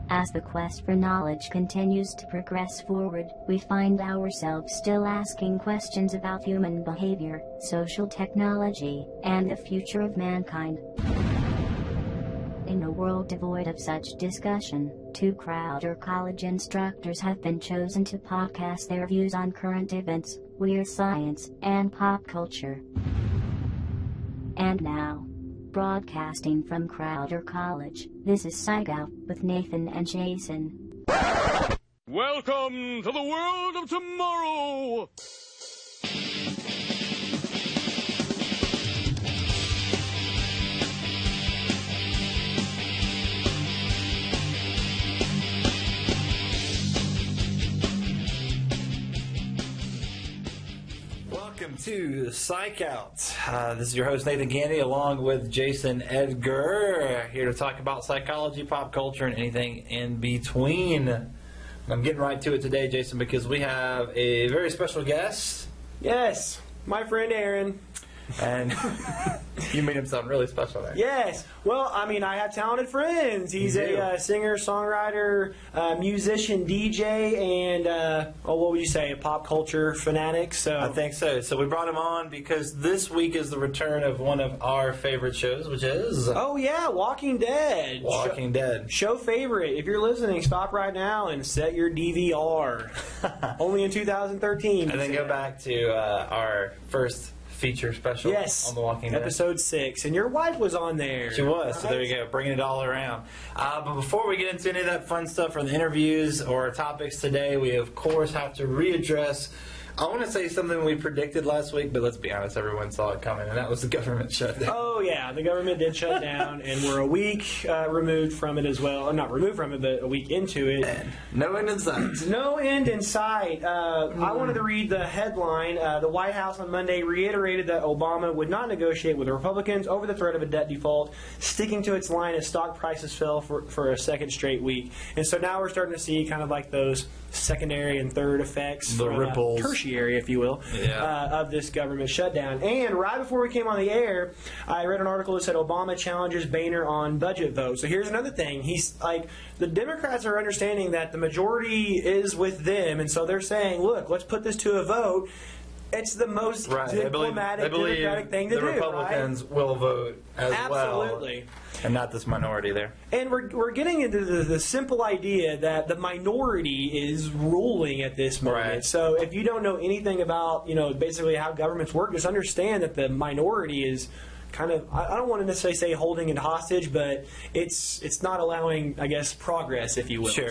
As the quest for knowledge continues to progress forward, we find ourselves still asking questions about human behavior, social technology, and the future of mankind. In a world devoid of such discussion, 2 Crowder College instructors have been chosen to podcast their views on current events, weird science, and pop culture. And now, broadcasting from Crowder College, this is Psych Out with Nathan and Jason. Welcome to the world of tomorrow! Welcome to Psych Out. This is your host Nathan Gandy along with Jason Edgar, here to talk about psychology, pop culture, and anything in between. I'm getting right to it today, Jason, because we have a very special guest. Yes, my friend Aaron. And you made him sound really special there. Yes. Well, I mean, I have talented friends. He's a singer, songwriter, musician, DJ, and, what would you say, a pop culture fanatic? So I think so. So we brought him on because this week is the return of one of our favorite shows, which is... Oh, yeah, Walking Dead. Walking Dead. Show favorite. If you're listening, stop right now and set your DVR. Only in 2013. And then go back to our first feature special on The Walking Dead. Episode 6. And your wife was on there. She was, right? So there you go, bringing it all around. But before we get into any of that fun stuff or the interviews or our topics today, we of course have to readdress, I want to say something we predicted last week, but let's be honest, everyone saw it coming, and that was the government shutdown. Oh, yeah, the government did shut down, and we're a week removed from it as well. Not removed from it, but a week into it. And no end in sight. No end in sight. I wanted to read the headline. The White House on Monday reiterated that Obama would not negotiate with the Republicans over the threat of a debt default, sticking to its line as stock prices fell for a second straight week. And so now we're starting to see kind of like those secondary and third effects, the ripples, tertiary, if you will, of this government shutdown. And right before we came on the air, I read an article that said Obama challenges Boehner on budget vote. So here's another thing. He's like, the Democrats are understanding that the majority is with them, and so they're saying, look, let's put this to a vote. It's the most diplomatic, democratic thing to do, right? The Republicans will vote as well. Absolutely. And not this minority there. And we're getting into the simple idea that the minority is ruling at this moment. Right. So if you don't know anything about, basically how governments work, just understand that the minority is kind of, I don't want to necessarily say holding it hostage, but it's not allowing, I guess, progress, if you will. Sure.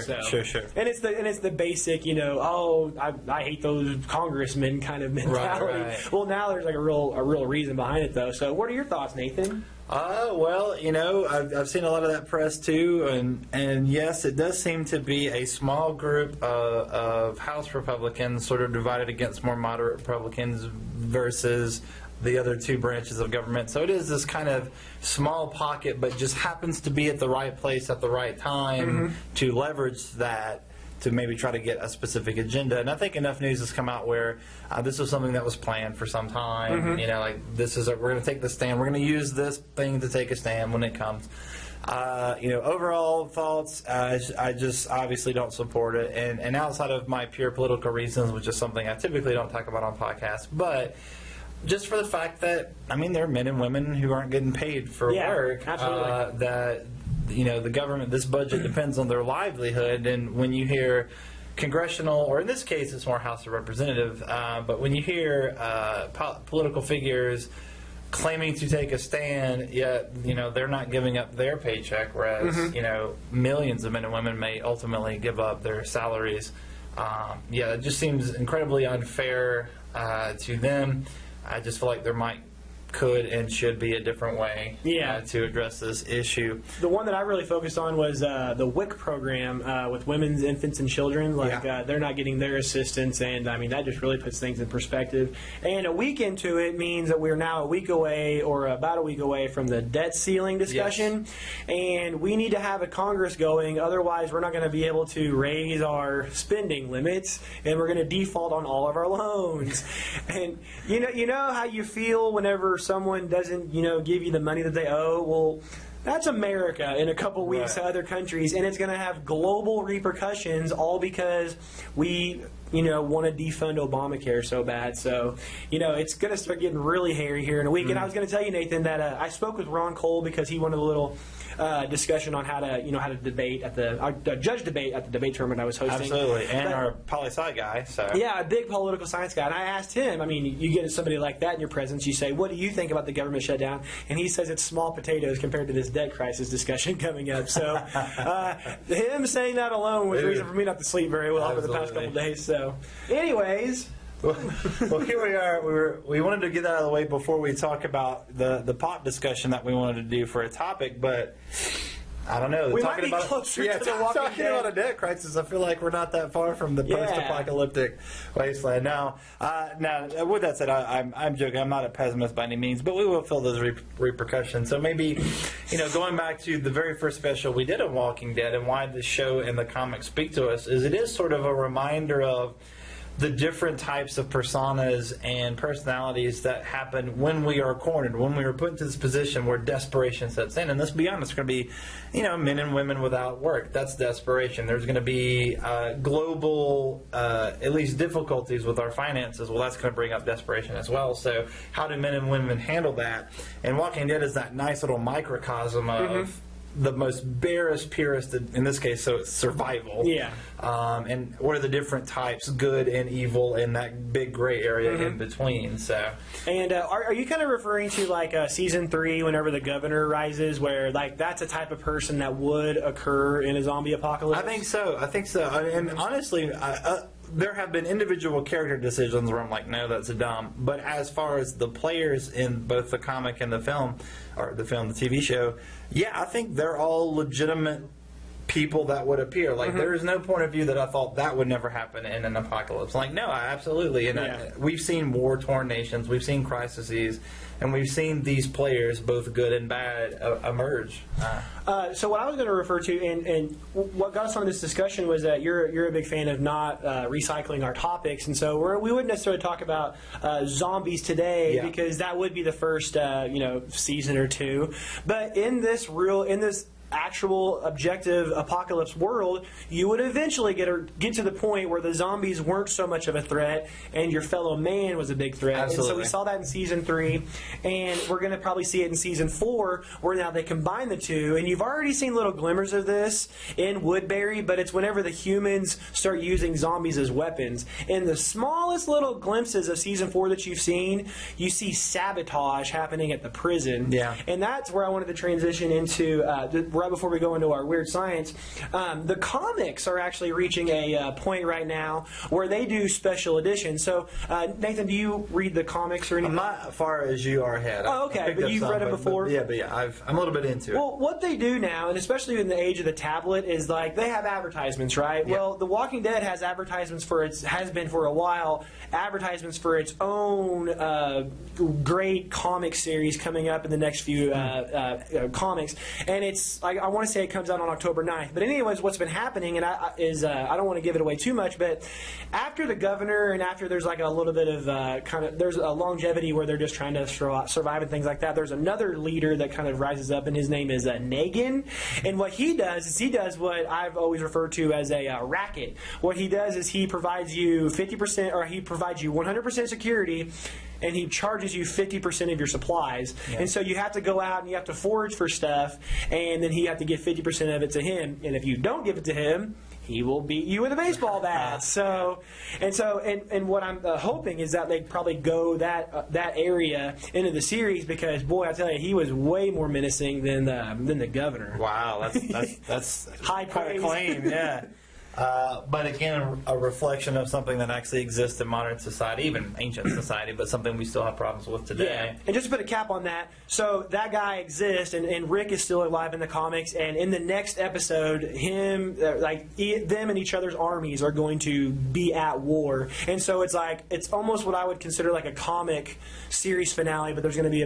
And it's the basic, I hate those congressmen kind of mentality. Right. Well, now there's like a real reason behind it, though. So what are your thoughts, Nathan? Well, I've seen a lot of that press too, and yes, it does seem to be a small group of House Republicans sort of divided against more moderate Republicans versus the other two branches of government. So it is this kind of small pocket, but just happens to be at the right place at the right time to leverage that to maybe try to get a specific agenda. And I think enough news has come out where this was something that was planned for some time. Like this is we're going to take the stand. We're going to use this thing to take a stand when it comes. Overall thoughts, I just obviously don't support it. And outside of my pure political reasons, which is something I typically don't talk about on podcasts, but just for the fact that, there are men and women who aren't getting paid for work. Absolutely. That the government, this budget depends on their livelihood. And when you hear congressional, or in this case it's more House of Representative, but when you hear political figures claiming to take a stand, yet they're not giving up their paycheck, whereas millions of men and women may ultimately give up their salaries. It just seems incredibly unfair to them. I just feel like there could and should be a different way to address this issue. The one that I really focused on was the WIC program with women's, infants, and children. They're not getting their assistance, and that just really puts things in perspective. And a week into it means that we're now a week away, or about a week away, from the debt ceiling discussion. Yes. And we need to have a Congress going, otherwise we're not going to be able to raise our spending limits, and we're going to default on all of our loans. And you know how you feel whenever someone doesn't, give you the money that they owe? Well, That's America in a couple weeks to other countries, and it's going to have global repercussions, all because we, want to defund Obamacare so bad. So, it's going to start getting really hairy here in a week. And I was going to tell you, Nathan, that I spoke with Ron Cole because he wanted a little discussion on how to debate at the judge debate at the debate tournament I was hosting. Absolutely, and our poli-sci guy. So yeah, a big political science guy. And I asked him. I mean, you get somebody like that in your presence. You say, "What do you think about the government shutdown?" And he says it's small potatoes compared to this debt crisis discussion coming up. So him saying that alone was reason for me not to sleep very well for the past couple of days. So, anyways. Well, here we are. We wanted to get that out of the way before we talk about the pot discussion that we wanted to do for a topic, but I don't know. We might be closer to the Walking talking Dead. about a debt crisis. I feel like we're not that far from the post-apocalyptic wasteland. Now, with that said, I'm joking. I'm not a pessimist by any means, but we will feel those repercussions. So maybe, going back to the very first special we did on Walking Dead and why the show and the comics speak to us is it is sort of a reminder of the different types of personas and personalities that happen when we are cornered, when we are put into this position where desperation sets in. And let's be honest, it's going to be, men and women without work. That's desperation. There's going to be global, at least difficulties with our finances. Well, that's going to bring up desperation as well. So how do men and women handle that? And Walking Dead is that nice little microcosm of the most barest, purest, in this case, so it's survival. Yeah. And what are the different types, good and evil, in that big gray area in between? So. And are you kind of referring to season 3, whenever the governor rises, where that's a type of person that would occur in a zombie apocalypse? I think so. And honestly, there have been individual character decisions where I'm like, no, that's dumb. But as far as the players in both the comic and the film, the TV show, yeah, I think they're all legitimate people that would appear. There is no point of view that I thought that would never happen in an apocalypse. No, absolutely. And we've seen war-torn nations, we've seen crises, and we've seen these players, both good and bad, emerge. So what I was going to refer to, and what got us on this discussion was that you're a big fan of not recycling our topics, and so we wouldn't necessarily talk about zombies today because that would be the first season or two. But in this actual objective apocalypse world, you would eventually get to the point where the zombies weren't so much of a threat and your fellow man was a big threat. Absolutely. And so we saw that in season 3, and we're going to probably see it in season 4, where now they combine the two. And you've already seen little glimmers of this in Woodbury, but it's whenever the humans start using zombies as weapons. In the smallest little glimpses of season 4 that you've seen, you see sabotage happening at the prison. Yeah. And that's where I wanted to transition into right before we go into our weird science. The comics are actually reaching a point right now where they do special editions. So, Nathan, do you read the comics or anything? I'm not as far as you are ahead. Oh, okay, but you've read them before? But I'm a little bit into it. Well, what they do now, and especially in the age of the tablet, is they have advertisements, right? Yeah. Well, The Walking Dead has advertisements has been for a while, advertisements for its own great comic series coming up in the next few comics. And it's, I want to say it comes out on October 9th. But anyways, what's been happening, and I don't want to give it away too much, but after the governor and after there's a little bit of there's a longevity where they're just trying to survive and things like that, there's another leader that kind of rises up, and his name is Negan. And what he does is he does what I've always referred to as a racket. What he does is he provides you 50%, or he provides you 100% security, and he charges you 50% of your supplies. Yeah. And so you have to go out and you have to forage for stuff, and then you have to give 50% of it to him. And if you don't give it to him, he will beat you with a baseball bat. And what I'm hoping is that they probably go that area into the series, because boy, I tell you, he was way more menacing than the governor. Wow, that's high quite a claim, yeah. But again, a reflection of something that actually exists in modern society, even ancient society, but something we still have problems with today. Yeah. And just to put a cap on that, so that guy exists, and Rick is still alive in the comics, and in the next episode, them and each other's armies are going to be at war. And so it's almost what I would consider like a comic series finale, but there's going to be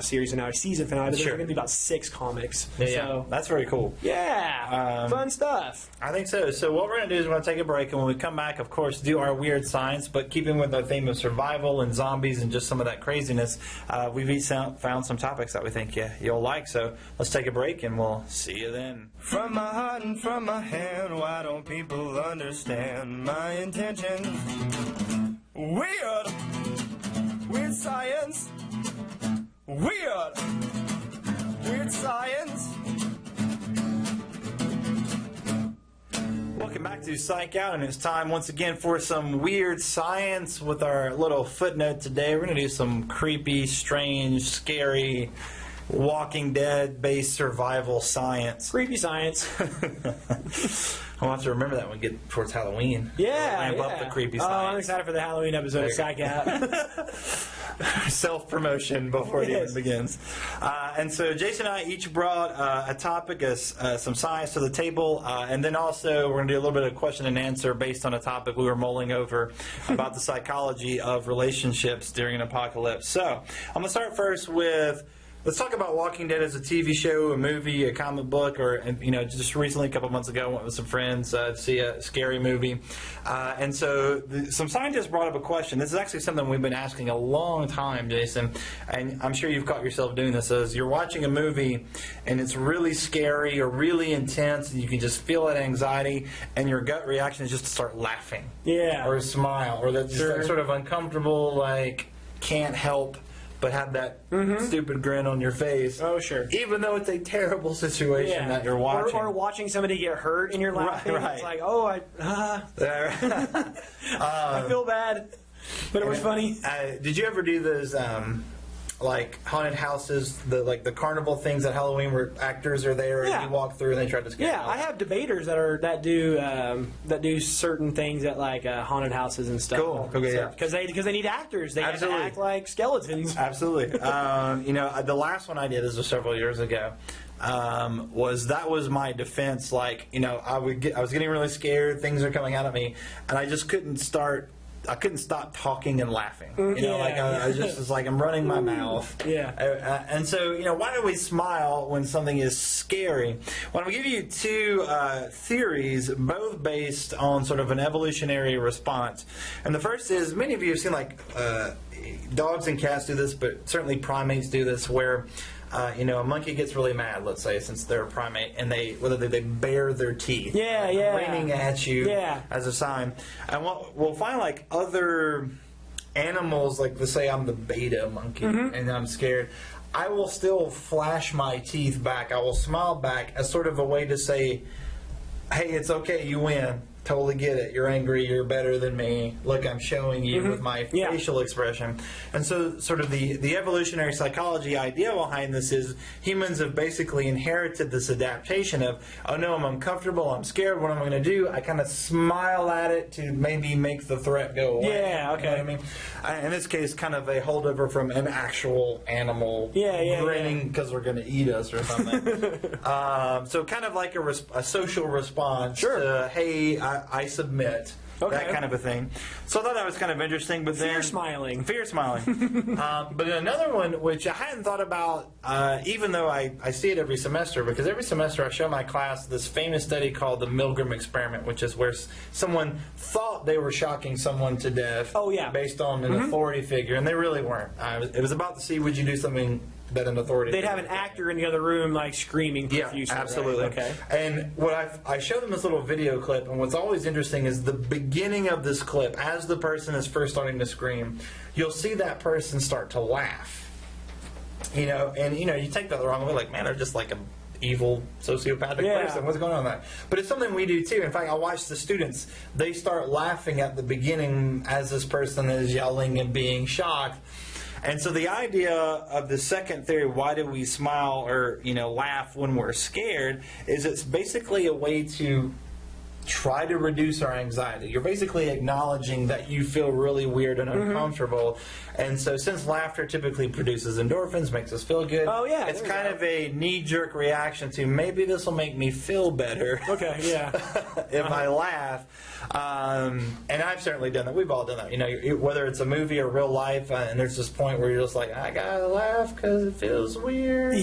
season finale, but there's going to be about 6 comics. Yeah, that's very cool. Yeah, fun stuff. I think so. So what we're going to do is we're going to take a break, and when we come back, of course, do our weird science, but keeping with our theme of survival and zombies and just some of that craziness, we've each found some topics that we think you'll like. So let's take a break, and we'll see you then. From my heart and from my hand, why don't people understand my intentions? Weird science. Weird science. Welcome back to Psych Out, and it's time once again for some weird science with our little footnote today. We're going to do some creepy, strange, scary, Walking Dead based survival science. Creepy science. I'll have to remember that when we get towards Halloween. Yeah, Ramp up the creepy science. Oh, I'm excited for the Halloween episode of Psych Out. Self-promotion before it even begins. And so Jason and I each brought a topic, some science to the table, and then also we're going to do a little bit of question and answer based on a topic we were mulling over about the psychology of relationships during an apocalypse. So I'm going to start first with, let's talk about Walking Dead as a TV show, a movie, a comic book, or, just recently, a couple months ago, I went with some friends to see a scary movie. And so some scientists brought up a question. This is actually something we've been asking a long time, Jason, and I'm sure you've caught yourself doing this. As you're watching a movie and it's really scary or really intense, and you can just feel that anxiety, and your gut reaction is just to start laughing. Yeah. Or smile, or that just that sort of uncomfortable, like, can't help but have that stupid grin on your face. Oh, sure. Even though it's a terrible situation that you're watching. Or watching somebody get hurt and you're laughing. Right. It's like, oh, I feel bad, but it was funny. Did you ever do those like haunted houses, the carnival things at Halloween where actors are there and you walk through and they try to scare you? Yeah, I have debaters that do certain things at like haunted houses and stuff. Cool. Okay, yeah. Because they need actors. They have to act like skeletons. Absolutely. The last one I did, this was several years ago. Was my defense. Like, I was getting really scared. Things are coming out at me, and I just couldn't stop talking and laughing. I just was like, I'm running my mouth. Yeah. And so, why do we smile when something is scary? Well, I'm going to give you two theories, both based on sort of an evolutionary response. And the first is, many of you have seen dogs and cats do this, but certainly primates do this, where a monkey gets really mad, let's say, since they're a primate, and they bare their teeth, grinning at you as a sign. And we'll find like other animals, like let's say I'm the beta monkey and I'm scared, I will still flash my teeth back. I will smile back as sort of a way to say, hey, it's okay, you win. Totally get it. You're angry. You're better than me. Look, I'm showing you with my facial expression. And so sort of the evolutionary psychology idea behind this is humans have basically inherited this adaptation of, oh no, I'm uncomfortable, I'm scared, what am I going to do? I kind of smile at it to maybe make the threat go away. Yeah, okay. You know what I mean? In this case, kind of a holdover from an actual animal grinning because they're going to eat us or something. So kind of like a social response to, hey, I submit. That kind of a thing. So I thought that was kind of interesting. But then Fear smiling. But another one, which I hadn't thought about, even though I see it every semester, because every semester I show my class this famous study called the Milgram experiment, which is where someone thought they were shocking someone to death based on an authority figure, and they really weren't. It was about to see, would you do something that an authority They'd have an actor in the other room like screaming profusely. Yeah, absolutely. Right? Okay. And what I show them this little video clip, and what's always interesting is the beginning of this clip, as the person is first starting to scream, you'll see that person start to laugh. You take that the wrong way, like, man, they're just like a evil sociopathic person. What's going on there? But it's something we do too. In fact, I watch the students, they start laughing at the beginning as this person is yelling and being shocked. And so the idea of the second theory, why do we smile or laugh when we're scared, is it's basically a way to try to reduce our anxiety. You're basically acknowledging that you feel really weird and uncomfortable. And so since laughter typically produces endorphins, makes us feel good, it's kind of a knee-jerk reaction to maybe this will make me feel better if I laugh. And I've certainly done that. We've all done that. Whether it's a movie or real life, and there's this point where you're just like, I gotta laugh because it feels weird.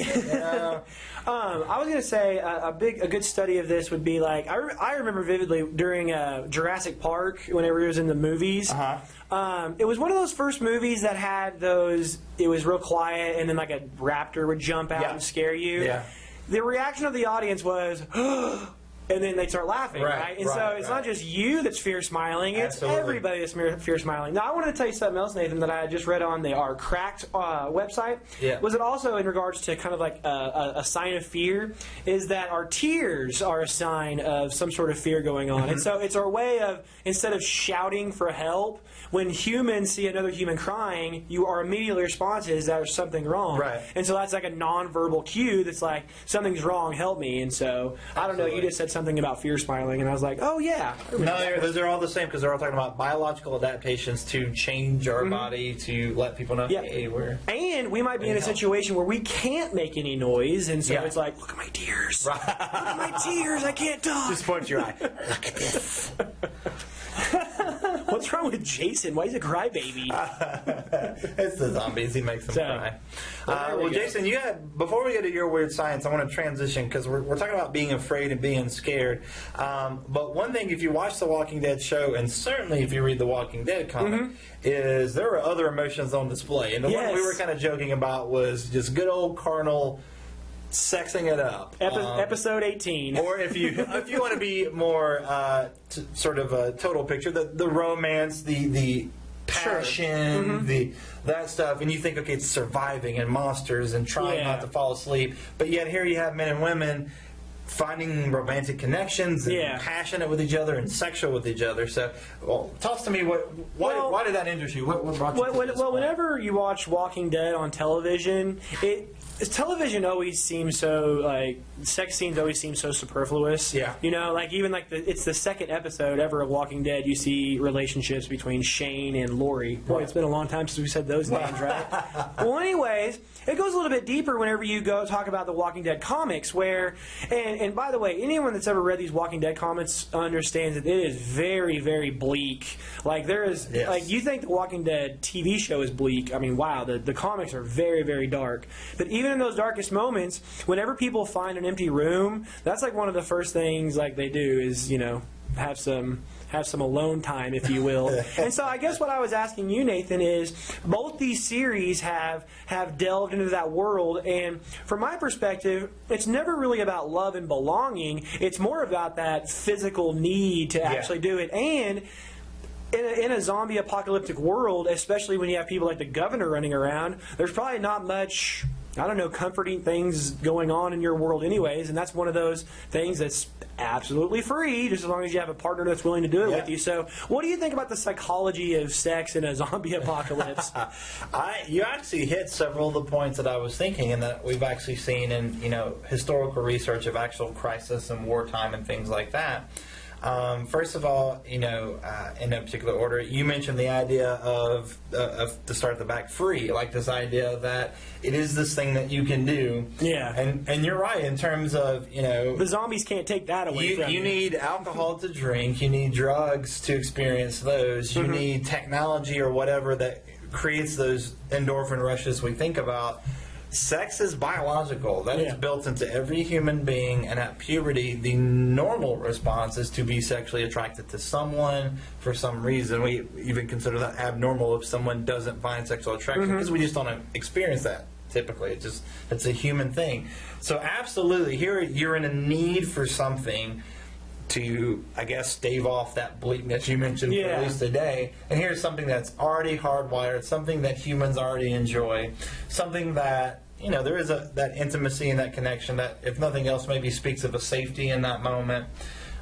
I was going to say a good study of this would be like, I remember vividly during Jurassic Park, whenever he was in the movies. It was one of those first movies that had those, it was real quiet, and then like a raptor would jump out and scare you. Yeah. The reaction of the audience was, and then they start laughing, right? And so it's not just you that's fear smiling, it's everybody that's fear smiling. Now, I wanted to tell you something else, Nathan, that I had just read on our Cracked website. Was it also in regards to kind of like a sign of fear, is that our tears are a sign of some sort of fear going on. And so it's our way of, instead of shouting for help, when humans see another human crying, our immediate response is there's something wrong. And so that's like a nonverbal cue that's like, something's wrong, help me. And so, I don't know, you just said something about fear smiling, and I was like, oh yeah. No, those are all the same, because they're all talking about biological adaptations to change our body, to let people know, hey, we're... And we might be in a situation where we can't make any noise, and so it's like, look at my tears. Look at my tears, I can't talk. Just point your eye. Look at this. What's wrong with Jason? Why is he a crybaby? It's the zombies. He makes them cry. Well, Jason, before we get to your weird science, I want to transition, because we're talking about being afraid and being scared. But one thing, if you watch the Walking Dead show, and certainly if you read the Walking Dead comic, is there are other emotions on display. And the one we were kind of joking about was just good old carnal sexing it up. Episode 18. Or if you want to be more sort of a total picture, the romance, the passion, that stuff, and you think, okay, it's surviving and monsters and trying not to fall asleep, but yet here you have men and women finding romantic connections and passionate with each other and sexual with each other. So, toss to me, why did that interest you? What brought you to this point? Whenever you watch Walking Dead on television, television always seems so, like, sex scenes always seem so superfluous. You know, like, even like it's the second episode ever of Walking Dead, you see relationships between Shane and Lori. Boy, it's been a long time since we said those names, right? Well, anyways, it goes a little bit deeper whenever you go talk about the Walking Dead comics, where, and by the way, anyone that's ever read these Walking Dead comics understands that it is very, very bleak. Like, there is, like, you think the Walking Dead TV show is bleak. I mean, wow, the comics are very, very dark. But even in those darkest moments, whenever people find an empty room, that's like one of the first things like they do is, you know, have some alone time, if you will. And so I guess what I was asking you, Nathan, is both these series have delved into that world, and from my perspective, it's never really about love and belonging. It's more about that physical need to actually do it. And in a zombie apocalyptic world, especially when you have people like the governor running around, there's probably not much, I don't know, comforting things going on in your world anyways, and that's one of those things that's absolutely free, just as long as you have a partner that's willing to do it with you. So what do you think about the psychology of sex in a zombie apocalypse? You actually hit several of the points that I was thinking, and that we've actually seen in, you know, historical research of actual crisis and wartime and things like that. First of all, you know, in no particular order, you mentioned the idea of to start the back, free, like this idea that it is this thing that you can do. And you're right in terms of, you know, the zombies can't take that away from you. You need alcohol to drink. You need drugs to experience those. You need technology or whatever that creates those endorphin rushes we think about. Sex is biological. That is built into every human being, and at puberty, the normal response is to be sexually attracted to someone for some reason. We even consider that abnormal if someone doesn't find sexual attraction, because we just don't experience that typically. It's a human thing. So absolutely, here you're in a need for something to, I guess, stave off that bleakness you mentioned for at least today. And here's something that's already hardwired, something that humans already enjoy, something that, you know, there is that intimacy and that connection that, if nothing else, maybe speaks of a safety in that moment.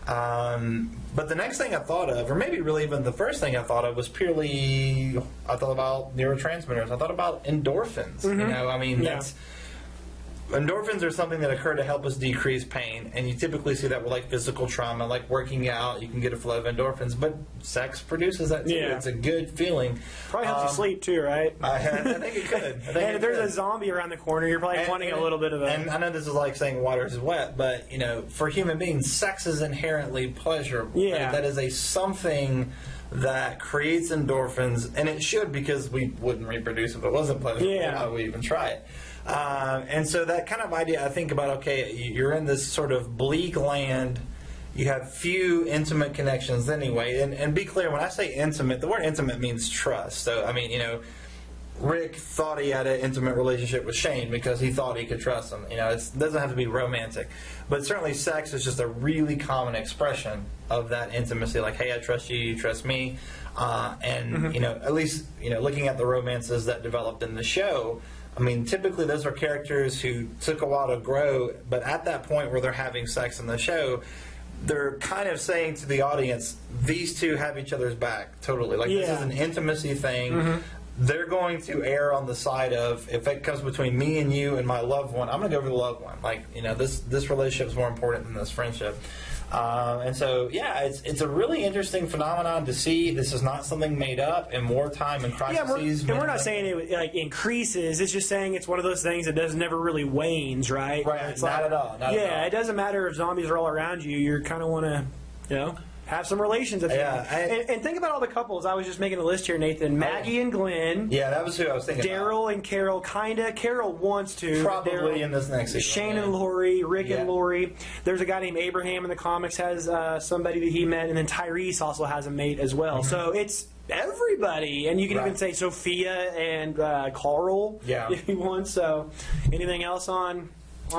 But the next thing I thought of, or maybe really even the first thing I thought of, was purely, I thought about neurotransmitters. I thought about endorphins. You know, I mean, endorphins are something that occur to help us decrease pain, and you typically see that with like physical trauma, like working out, you can get a flow of endorphins, but sex produces that too. It's a good feeling. Probably helps you sleep too, right? I think it could. And if there's a zombie around the corner, you're probably wanting a little bit of a... And I know this is like saying water is wet, but, you know, for human beings, sex is inherently pleasurable. That is a something that creates endorphins, and it should, because we wouldn't reproduce if it wasn't pleasurable. Why would we even try it? And so that kind of idea, I think about, okay, you're in this sort of bleak land, you have few intimate connections anyway. And be clear, when I say intimate, the word intimate means trust. So, I mean, Rick thought he had an intimate relationship with Shane because he thought he could trust him. It doesn't have to be romantic. But certainly sex is just a really common expression of that intimacy. Like, hey, I trust you, you trust me. At least, looking at the romances that developed in the show, I mean, typically those are characters who took a while to grow, but at that point where they're having sex in the show, they're kind of saying to the audience, these two have each other's back totally. Like, this is an intimacy thing. They're going to err on the side of, if it comes between me and you and my loved one, I'm going to go for the loved one. Like, this relationship is more important than this friendship. And so, it's a really interesting phenomenon to see. This is not something made up, and wartime and crises. We're not saying it increases. It's just saying it's one of those things that never really wanes, right? Right. It's not at all. Not at all. It doesn't matter if zombies are all around you. You kind of want to, have some relations. And think about all the couples. I was just making a list here, Nathan. Maggie and Glenn. Yeah, that was who I was thinking. Daryl and Carol, kinda. Carol wants to. Probably in this next season. Shane and Lori, Rick and Lori. There's a guy named Abraham in the comics has somebody that he met, and then Tyrese also has a mate as well. So it's everybody, and you can even say Sophia and Carl if you want. So anything else on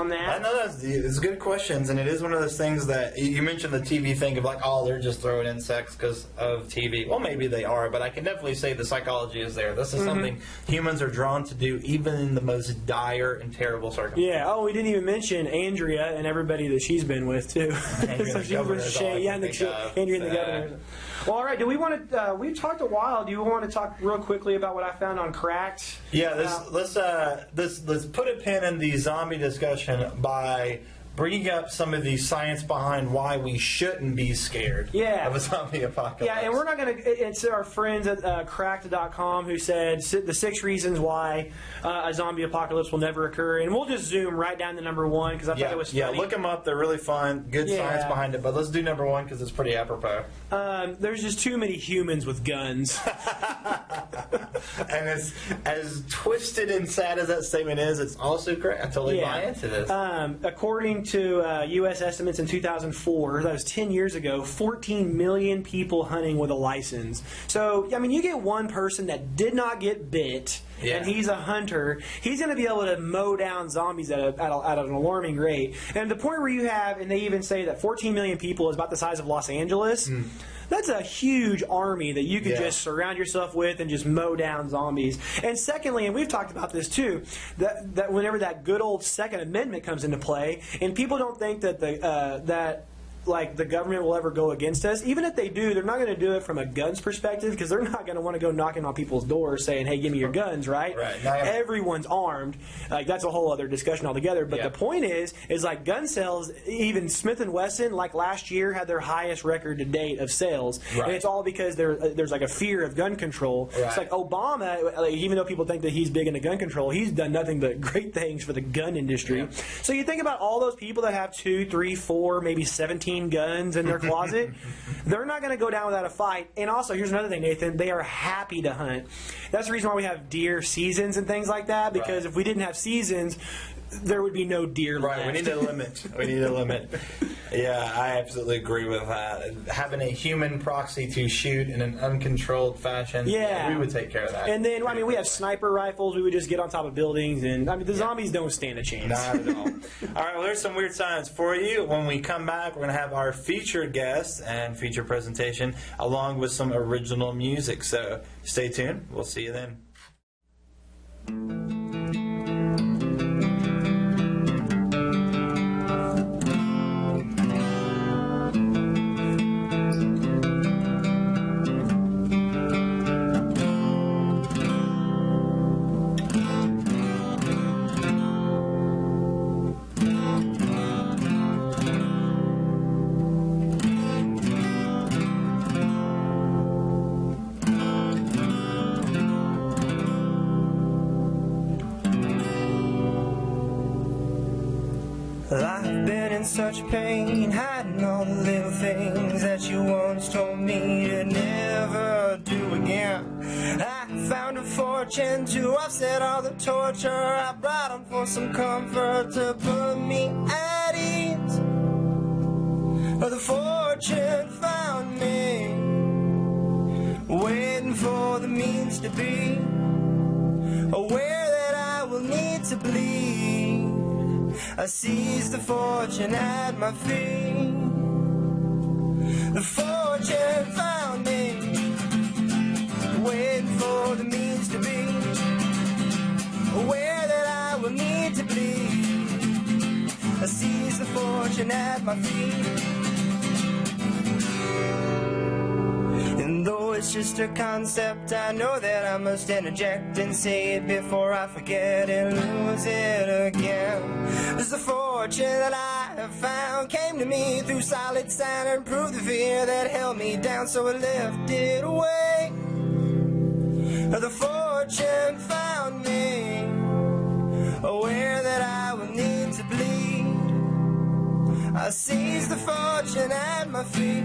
that? I know it's good questions, and it is one of those things that you mentioned the TV thing of like, oh, they're just throwing in sex because of TV. Well, maybe they are, but I can definitely say the psychology is there. This is something humans are drawn to do, even in the most dire and terrible circumstances. Yeah. Oh, we didn't even mention Andrea and everybody that she's been with too. So she was Shane, Andrea and the governor. Well, all right. Do we want to? We've talked a while. Do you want to talk real quickly about what I found on Cracked? Yeah. Let's put a pin in the zombie discussion by bringing up some of the science behind why we shouldn't be scared of a zombie apocalypse. Yeah, and we're not going to... It's our friends at cracked.com who said the 6 reasons why a zombie apocalypse will never occur. And we'll just zoom right down to number 1 because I thought it was funny. Yeah, look them up. They're really fun. Good science behind it. But let's do number 1 because it's pretty apropos. There's just too many humans with guns. And as twisted and sad as that statement is, it's also correct. I totally buy into this. According to U.S. estimates in 2004, that was 10 years ago, 14 million people hunting with a license. So, I mean, you get one person that did not get bit, and he's a hunter, he's going to be able to mow down zombies at an alarming rate. And the point where you have, and they even say that 14 million people is about the size of Los Angeles, that's a huge army that you could just surround yourself with and just mow down zombies. And secondly, and we've talked about this too, that whenever that good old Second Amendment comes into play, and people don't think that the government will ever go against us. Even if they do, they're not going to do it from a guns perspective because they're not going to want to go knocking on people's doors saying, hey, give me your guns, right? Everyone's armed. Like, that's a whole other discussion altogether. But the point is like gun sales, even Smith & Wesson, like last year, had their highest record to date of sales. And it's all because there's like a fear of gun control. It's like Obama, even though people think that he's big into gun control, he's done nothing but great things for the gun industry. So you think about all those people that have 2, 3, 4, maybe 17 guns in their closet, they're not going to go down without a fight. And also, here's another thing, Nathan, they are happy to hunt. That's the reason why we have deer seasons and things like that, because if we didn't have seasons, there would be no deer left. We need a limit. Yeah, I absolutely agree with that. Having a human proxy to shoot in an uncontrolled fashion, we would take care of that. And then, I mean, we have sniper rifles. We would just get on top of buildings, and I mean, the zombies don't stand a chance. Not at all. All right, well, there's some weird science for you. When we come back, we're going to have our featured guest and feature presentation, along with some original music. So stay tuned. We'll see you then. I've been in such pain, hiding all the little things that you once told me to never do again. I found a fortune to offset all the torture. I brought them for some comfort to put me at ease. The fortune found me, waiting for the means to be, aware that I will need to bleed. I seize the fortune at my feet. The fortune found me, waiting for the means to be, aware that I will need to bleed. I seize the fortune at my feet. And though it's just a concept, I know that I must interject and say it before I forget and lose it again. As the fortune that I have found came to me through solid sand and proved the fear that held me down, so I lifted away. The fortune found me, aware that I will need to bleed. I seized the fortune at my feet.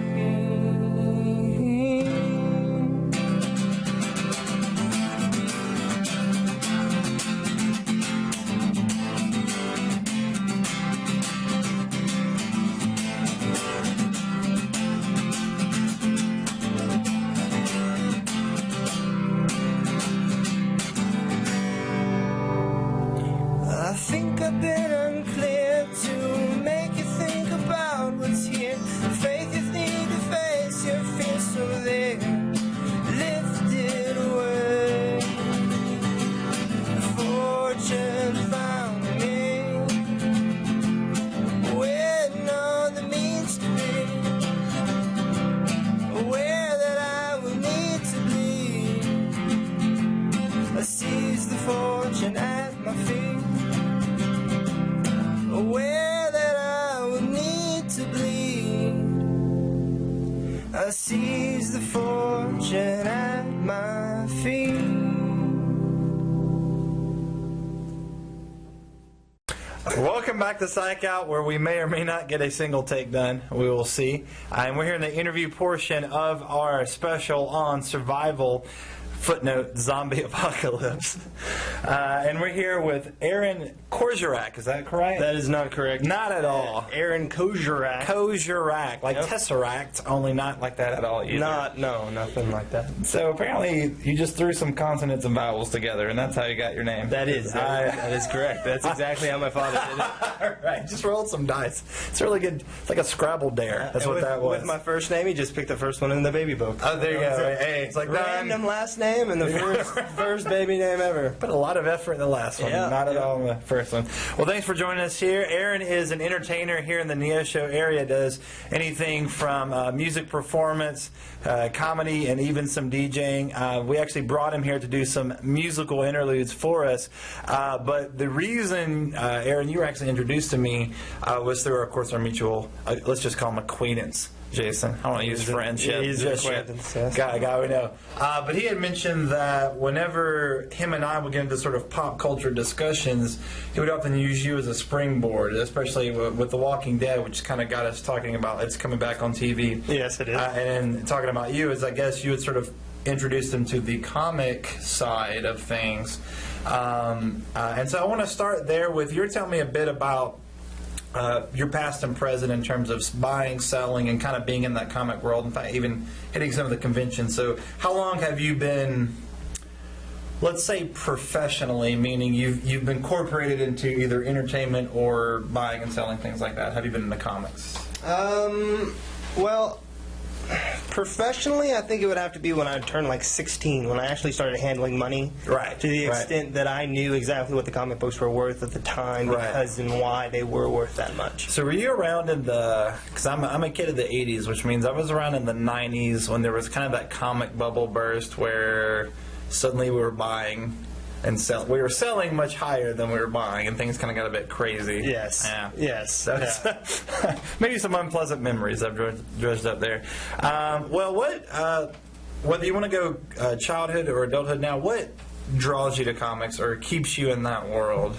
I think I've been unclear to make you think about what's here. The faith you need to face your fears, so there, lift it away. The fortune found me, waiting on the means to be, aware that I will need to bleed. I seize the fortune at my feet, aware that I will need to bleed. I seize the fortune at my feet. Welcome back to Psych Out, where we may or may not get a single take done. We will see. And we're here in the interview portion of our special on survival, footnote, zombie apocalypse. And we're here with Aaron Kocurek. Is that correct? That is not correct. Not at all. Aaron Kocurek. Kocurek, like Yep. Tesseract, only not like that at all either. No, nothing like that. So apparently you just threw some consonants and vowels together, and that's how you got your name. That is correct. That's exactly how my father did it. All right, just rolled some dice. It's really good. It's like a Scrabble dare. That's what that was. With my first name, he just picked the first one in the baby book. Oh, there you go. Hey, it's like Random last name and the first baby name ever. Put a lot of effort in the last one, not at all in the first one. Well, thanks for joining us here. Aaron is an entertainer here in the Neosho area, does anything from music performance, comedy, and even some DJing. We actually brought him here to do some musical interludes for us. But the reason, Aaron, you were actually introduced to me was through, of course, our mutual, let's just call him acquaintance. Jason, I don't want to use friendship. He's an acquaintance, yes. Guy we know. But he had mentioned that whenever him and I would get into sort of pop culture discussions, he would often use you as a springboard, especially with The Walking Dead, which kind of got us talking about it's coming back on TV. Yes, it is. And talking about you, is I guess you would sort of introduce them to the comic side of things. And so I want to start there with you're telling me a bit about your past and present in terms of buying, selling, and kind of being in that comic world. In fact, even hitting some of the conventions. So how long have you been, let's say professionally, meaning you've been incorporated into either entertainment or buying and selling, things like that? Have you been in the comics? Well, professionally, I think it would have to be when I turned like 16, when I actually started handling money. Right. To the extent that I knew exactly what the comic books were worth at the time, because and why they were worth that much. So were you around in the, because I'm a kid of the 80s, which means I was around in the 90s when there was kind of that comic bubble burst where suddenly we were buying and selling. We were selling much higher than we were buying, and things kind of got a bit crazy. Yes. Yeah. Yes. So maybe some unpleasant memories I've dredged up there. Well, whether you want to go childhood or adulthood now, what draws you to comics or keeps you in that world?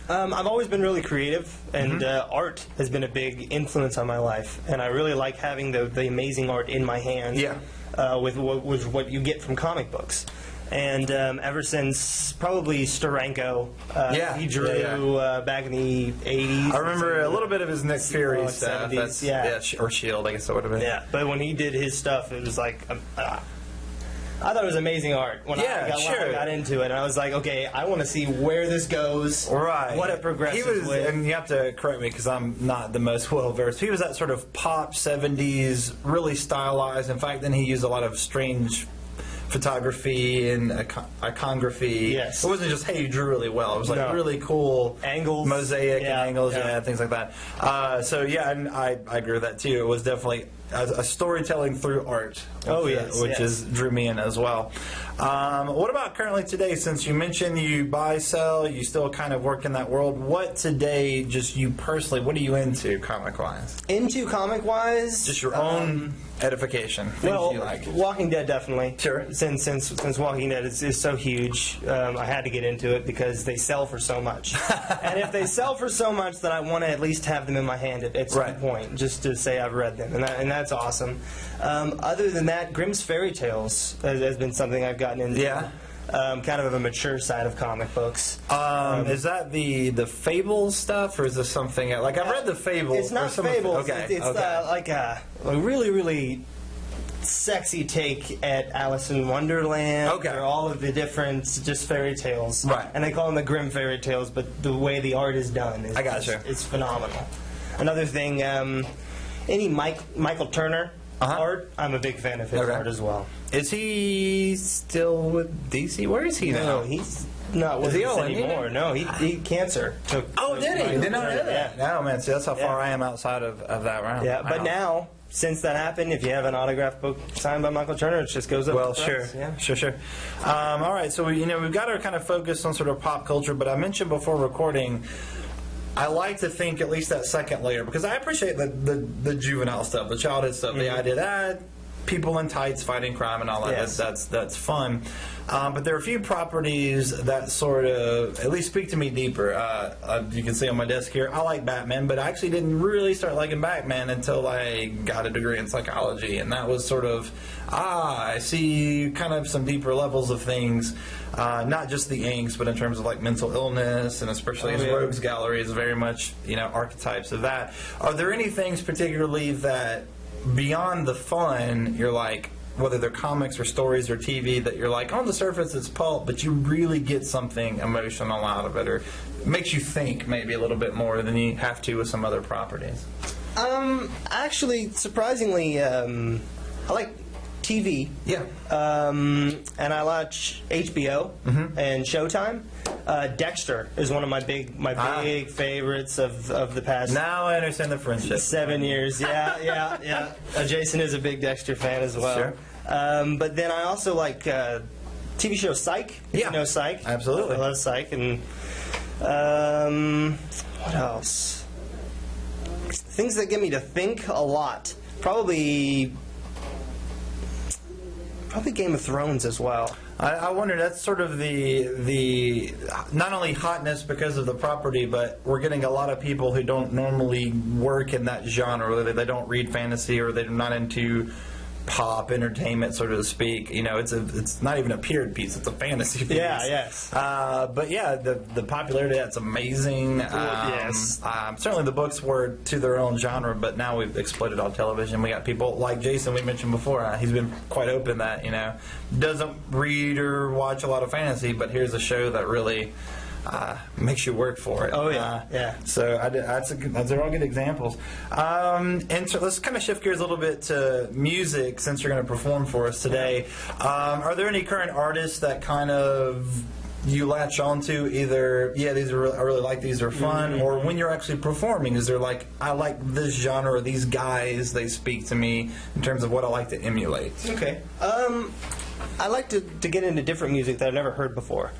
I've always been really creative, and art has been a big influence on my life. And I really like having the amazing art in my hands. Yeah. With what you get from comic books. And ever since probably Steranko, he drew back in the 80s. I remember a little bit of his Nick Fury stuff. 70s, or Shield, I guess that would have been. Yeah, but when he did his stuff, it was like, I thought it was amazing art when I got into it. And I was like, okay, I want to see where this goes, right? What it progresses with. And you have to correct me because I'm not the most well versed. He was that sort of pop 70s, really stylized. In fact, then he used a lot of strange photography and iconography. Yes. It wasn't just, hey, you drew really well. It was like really cool angles, mosaic and angles, things like that. So yeah, and I agree with that too. It was definitely a storytelling through art, which drew me in as well. What about currently today? Since you mentioned you buy, sell, you still kind of work in that world. What today, just you personally, what are you into comic-wise? Into comic-wise? Just your own edification. Things you like. Walking Dead definitely. Sure. Since Walking Dead is so huge, I had to get into it because they sell for so much. And if they sell for so much, then I want to at least have them in my hand at some point, just to say I've read them, and that's awesome. Other than that, Grimm's Fairy Tales has been something I've gotten into. Yeah. Kind of a mature side of comic books. Is that the Fables stuff, or is this something like I've read the Fables? It's not Fables. It's like a really, really sexy take at Alice in Wonderland. Or all of the different just fairy tales. Right. And they call them the Grimm Fairy Tales, but the way the art is done is it's phenomenal. Another thing, any Michael Turner art, I'm a big fan of his art as well. Is he still with DC? Where is he now? No, he's not with us anymore. No, he cancer took. Oh, did he? Did not know that. Yeah. No, man. See, that's how far I am outside of that realm. Yeah, but now, since that happened, if you have an autographed book signed by Michael Turner, it just goes up. Well, the sure, price. Yeah. sure. All right, so we've got our kind of focus on sort of pop culture, but I mentioned before recording, I like to think at least that second layer, because I appreciate the juvenile stuff, the childhood stuff, the idea that people in tights fighting crime and all that. Yes. That's fun. But there are a few properties that sort of at least speak to me deeper. You can see on my desk here, I like Batman, but I actually didn't really start liking Batman until I got a degree in psychology, and that was sort of, I see kind of some deeper levels of things, not just the inks, but in terms of like mental illness, and especially his rogues gallery is very much, archetypes of that. Are there any things particularly that beyond the fun, you're like, whether they're comics or stories or TV, that you're like, on the surface it's pulp, but you really get something emotional out of it, or it makes you think maybe a little bit more than you have to with some other properties? Actually, surprisingly, I like TV. Yeah. And I watch HBO and Showtime. Dexter is one of my big favorites of the past. Now I understand the friendship. 7 years. Yeah. Jason is a big Dexter fan as well. Sure. But then I also like TV show Psych. You know Psych? Absolutely. I love Psych. And what else? Things that get me to think a lot. Probably Game of Thrones as well. I wonder, that's sort of the not only hotness because of the property, but we're getting a lot of people who don't normally work in that genre, whether they don't read fantasy or they're not into pop entertainment, so to speak. It's not even a period piece; it's a fantasy piece. Yeah, yes. But yeah, the popularity, that's amazing. Yes. Certainly the books were to their own genre, but now we've exploded on television. We got people like Jason, we mentioned before. He's been quite open that doesn't read or watch a lot of fantasy, but here's a show that really makes you work for it. Oh yeah, So they're all good examples. And so let's kind of shift gears a little bit to music, since you're going to perform for us today. Are there any current artists that kind of you latch onto? Either these are I really like, these are fun, or when you're actually performing, is there like, I like this genre or these guys, they speak to me in terms of what I like to emulate? Okay. I like to get into different music that I've never heard before.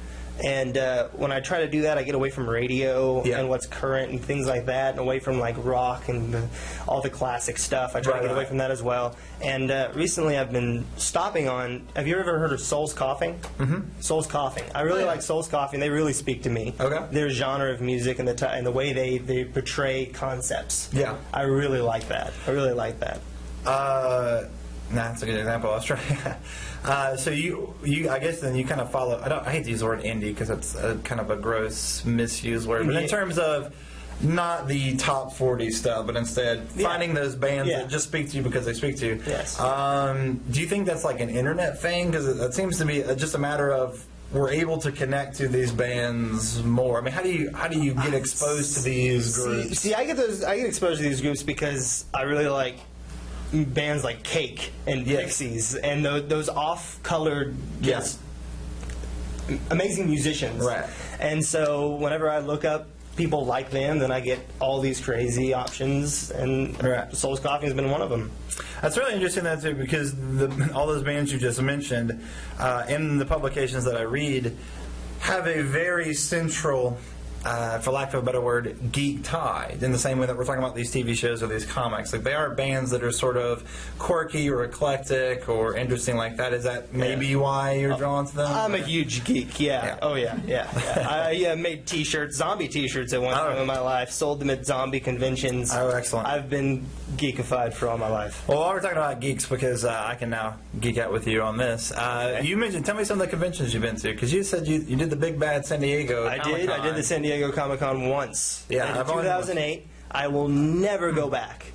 And when I try to do that, I get away from radio and what's current and things like that, and away from like rock and all the classic stuff. I try to get away from that as well. And recently I've been stopping on, have you ever heard of Souls Coughing? Mm-hmm. Souls Coughing. I really like Souls Coughing. They really speak to me. Okay. Their genre of music and the way they portray concepts. Yeah. I really like that. That's a good example. I was trying. So you, I guess then you kind of follow. I hate to use the word indie because it's kind of a gross misuse word. But in terms of not the top 40 stuff, but instead finding those bands that just speak to you because they speak to you. Yes. Do you think that's like an internet thing? Because it seems to be just a matter of we're able to connect to these bands more. I mean, how do you get exposed to these groups? See, I get exposed to these groups because I really like bands like Cake and Pixies and those off-colored, just amazing musicians. Right. And so whenever I look up people like them, then I get all these crazy options, and Soul's Coffee has been one of them. That's really interesting, that too, because all those bands you just mentioned, in the publications that I read, have a very central, for lack of a better word, geek tie, in the same way that we're talking about these TV shows or these comics. Like, they are bands that are sort of quirky or eclectic or interesting like that. Is that maybe why you're drawn to them? I'm a huge geek, Oh, yeah. I made T-shirts, zombie T-shirts at one time in my life, sold them at zombie conventions. Oh, excellent. I've been geekified for all my life. Well, while we're talking about geeks, because I can now geek out with you on this, you mentioned, tell me some of the conventions you've been to, because you said you did the Big Bad San Diego Comic-Con. I did the San Diego Comic-Con once. Yeah, in 2008. I will never go back.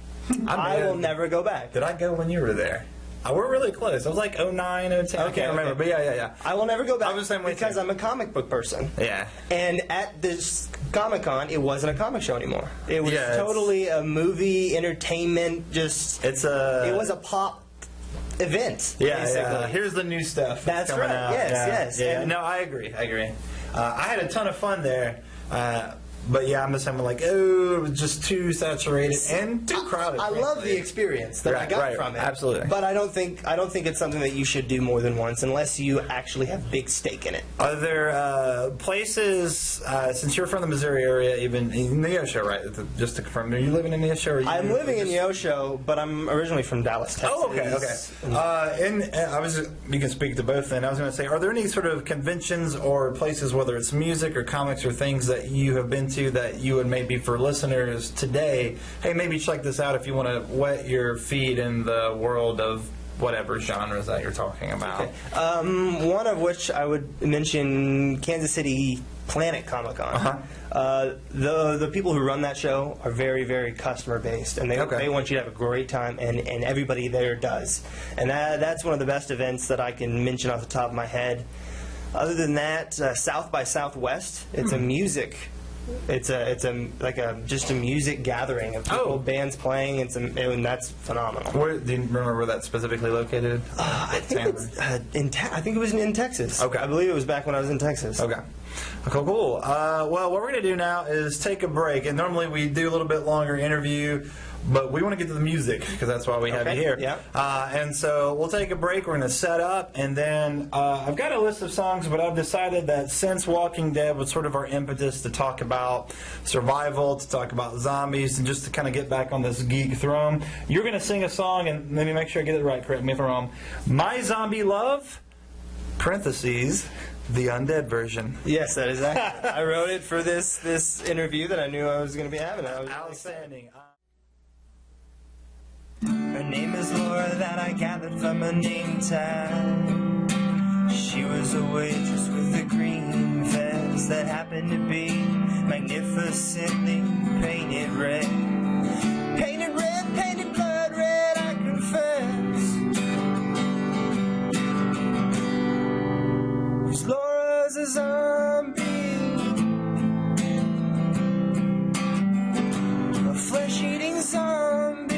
I will never go back. Did I go when you were there? We're really close. It was like 09, 010. I can't remember, but yeah. I will never go back I was the same way because too. I'm a comic book person. Yeah. And at this Comic-Con, it wasn't a comic show anymore. It was totally a movie, entertainment, it was a pop event, basically. Here's the new stuff that's coming right. out. Yes. No, I agree. I had a ton of fun there. But yeah, I'm the same. Like, it was just too saturated and too crowded. I love the experience that I got from it. Absolutely. But I don't think it's something that you should do more than once unless you actually have big stake in it. Are there places, since you're from the Missouri area, even in Neosho, right? Just to confirm, are you living in Neosho? I'm living in Neosho, but I'm originally from Dallas, Texas. Oh, okay. You can speak to both then. I was going to say, are there any sort of conventions or places, whether it's music or comics or things that you have been to that you would maybe, for listeners today, hey, maybe check this out if you want to wet your feet in the world of whatever genres that you're talking about? Okay. One of which I would mention Kansas City Planet Comic-Con. The people who run that show are very, very customer based, and they want you to have a great time, and everybody there does. And that's one of the best events that I can mention off the top of my head. Other than that, South by Southwest, it's a music. It's just a music gathering of people, bands playing, and that's phenomenal. Do you remember where that's specifically located? I think it was in Texas. Okay, I believe it was back when I was in Texas. Okay, cool. Well, what we're going to do now is take a break, and normally we do a little bit longer interview. But we want to get to the music because that's why we have you here. Yeah. And so we'll take a break. We're going to set up, and then I've got a list of songs, but I've decided that since Walking Dead was sort of our impetus to talk about survival, to talk about zombies, and just to kind of get back on this geek throne, you're going to sing a song, and let me make sure I get it right. Correct me if I'm wrong. My Zombie Love, parentheses, the Undead version. Yes, that is accurate. I wrote it for this interview that I knew I was going to be having. Outstanding. Her name is Laura, that I gathered from her name tag. She was a waitress with a green vest that happened to be magnificently painted red. Painted red, painted blood red, I confess. 'Cause Laura's a zombie, a flesh-eating zombie.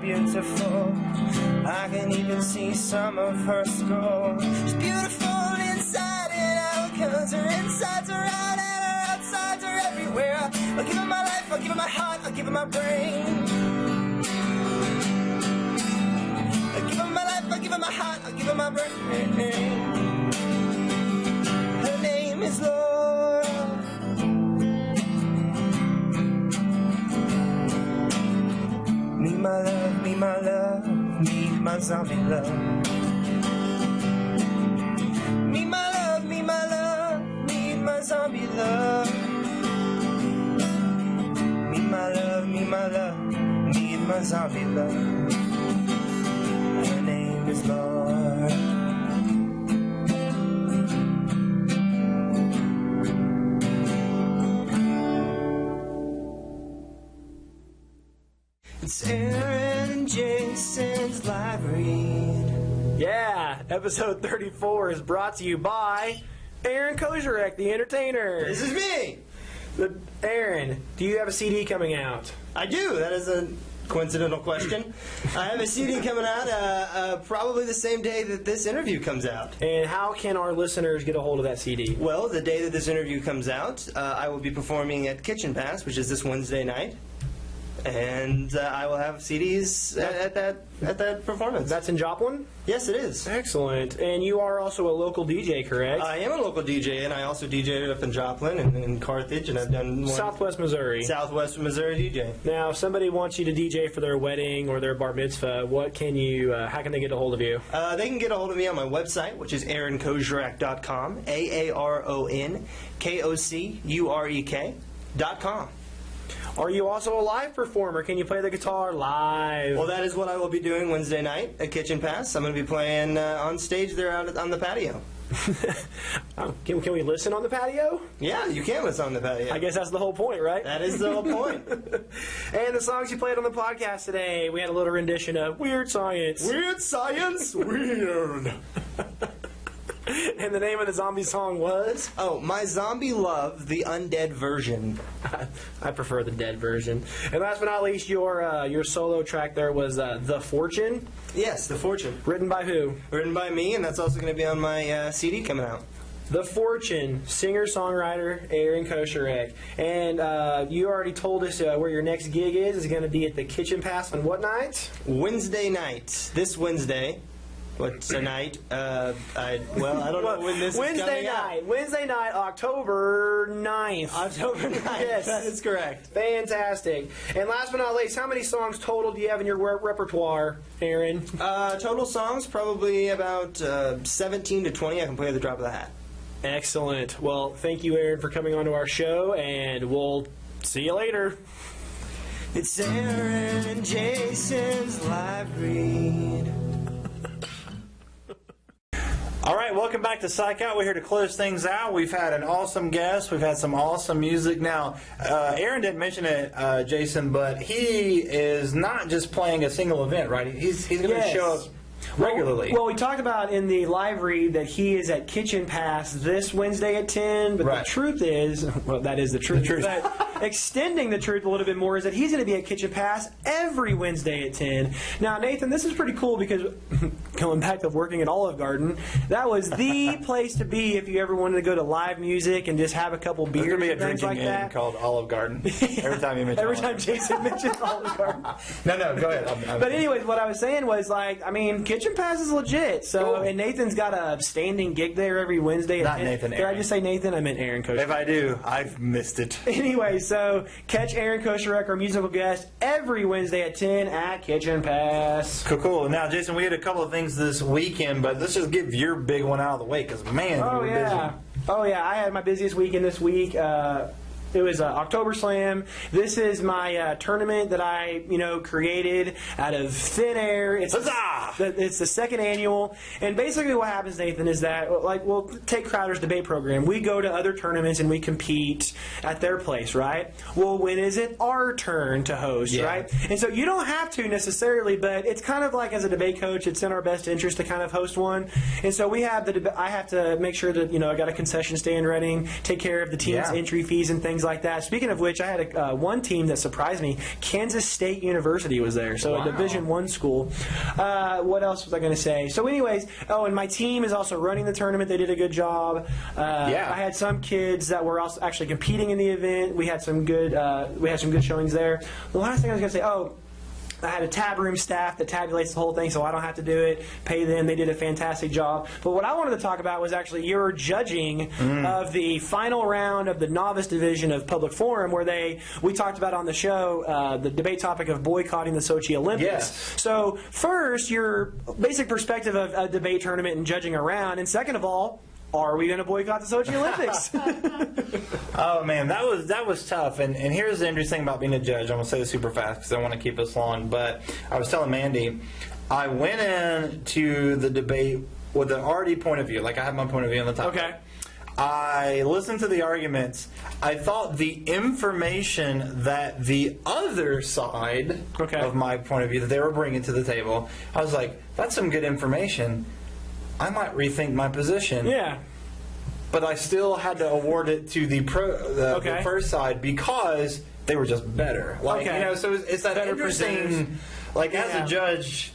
beautiful. I can even see some of her skull. She's beautiful inside and out, 'cause her insides are out and her outsides are everywhere. I'll give her my life, I'll give her my heart, I'll give her my brain. I'll give her my life, I'll give her my heart, I'll give her my brain. Her name is Laura. Me my love, me my love, me my zombie love. Me my love, me my love, me my zombie love. Me my love, me my love, me my zombie love. Her name is Laura. It's Aaron and Jason's live read. Yeah, episode 34 is brought to you by Aaron Kocurek, the entertainer. This is me. Aaron, do you have a CD coming out? I do. That is a coincidental question. I have a CD coming out probably the same day that this interview comes out. And how can our listeners get a hold of that CD? Well, the day that this interview comes out, I will be performing at Kitchen Pass, which is this Wednesday night. And I will have CDs at that performance. That's in Joplin? Yes, it is. Excellent. And you are also a local DJ, correct? I am a local DJ, and I also DJed up in Joplin and in Carthage, and I've done one Southwest Missouri. Southwest Missouri DJ. Now, if somebody wants you to DJ for their wedding or their bar mitzvah, what can you? How can they get a hold of you? They can get a hold of me on my website, which is aaronkocurek.com, AARONKOCUREK.com. Are you also a live performer? Can you play the guitar live? Well, that is what I will be doing Wednesday night at Kitchen Pass. I'm going to be playing on stage there out on the patio. Can we listen on the patio? Yeah, you can listen on the patio. I guess that's the whole point, right? That is the whole point. And the songs you played on the podcast today, we had a little rendition of Weird Science. Weird Science? Weird. And the name of the zombie song was? Oh, My Zombie Love, the Undead version. I prefer the dead version. And last but not least, your solo track there was The Fortune. Yes, The Fortune. Written by who? Written by me, and that's also going to be on my CD coming out. The Fortune, singer-songwriter Aaron Kocurek. And you already told us where your next gig is. It's going to be at the Kitchen Pass on what night? Wednesday night. This Wednesday. What's tonight? I don't know when this is coming out. Wednesday night, October 9th. October 9th. Yes. That is correct. Fantastic. And last but not least, how many songs total do you have in your repertoire, Aaron? Total songs, probably about 17 to 20. I can play at the drop of the hat. Excellent. Well, thank you, Aaron, for coming on to our show, and we'll see you later. It's Aaron and Jason's live read. All right, welcome back to Psych Out. We're here to close things out. We've had an awesome guest. We've had some awesome music. Now, Aaron didn't mention it, Jason, but he is not just playing a single event, right? He's going to show up regularly. Well, we talked about in the live read that he is at Kitchen Pass this Wednesday at 10, but the truth is, well, that is the truth. But extending the truth a little bit more is that he's going to be at Kitchen Pass every Wednesday at 10. Now, Nathan, this is pretty cool because going back to working at Olive Garden, that was the place to be if you ever wanted to go to live music and just have a couple beers and things drinking like that. Called Olive Garden. Every time you mention Every time Jason mentions Olive Garden. No, go ahead. But anyways, what I was saying was, like, I mean, Kitchen Pass is legit. So, and Nathan's got a standing gig there every Wednesday. Not Nathan, Did I just say Nathan? I meant Aaron Kocurek. If I do, I've missed it. Anyway, so catch Aaron Kocurek, our musical guest, every Wednesday at 10 at Kitchen Pass. Cool. Now, Jason, we had a couple of things this weekend, but let's just get your big one out of the way because, man, you were busy. Oh, yeah. I had my busiest weekend this week. It was October Slam. This is my tournament that I, created out of thin air. It's the second annual. And basically what happens, Nathan, is that, like, we'll take Crowder's debate program. We go to other tournaments and we compete at their place, right? Well, when is it our turn to host, right? And so you don't have to necessarily, but it's kind of like as a debate coach, it's in our best interest to kind of host one. And so we have I have to make sure that, I got a concession stand running, take care of the team's entry fees and things things like that. Speaking of which, I had one team that surprised me. Kansas State University was there, so a Division I school. What else was I going to say? So anyways, and my team is also running the tournament. They did a good job. I had some kids that were also actually competing in the event. We had some good showings there. The last thing I was going to say, I had a tab room staff that tabulates the whole thing, so I don't have to do it. Pay them. They did a fantastic job. But what I wanted to talk about was actually your judging of the final round of the novice division of Public Forum, where we talked about on the show the debate topic of boycotting the Sochi Olympics. Yes. So first, your basic perspective of a debate tournament and judging a round, and second of all, are we going to boycott the Sochi Olympics? Oh man, that was tough. And here's the interesting thing about being a judge. I'm going to say this super fast because I want to keep us long. But I was telling Mandy, I went into the debate with an already point of view. Like I had my point of view on the top. Okay. I listened to the arguments. I thought the information that the other side of my point of view that they were bringing to the table, I was like, that's some good information. I might rethink my position. Yeah. But I still had to award it to the first side because they were just better. Like, so it's that better interesting, like as a judge,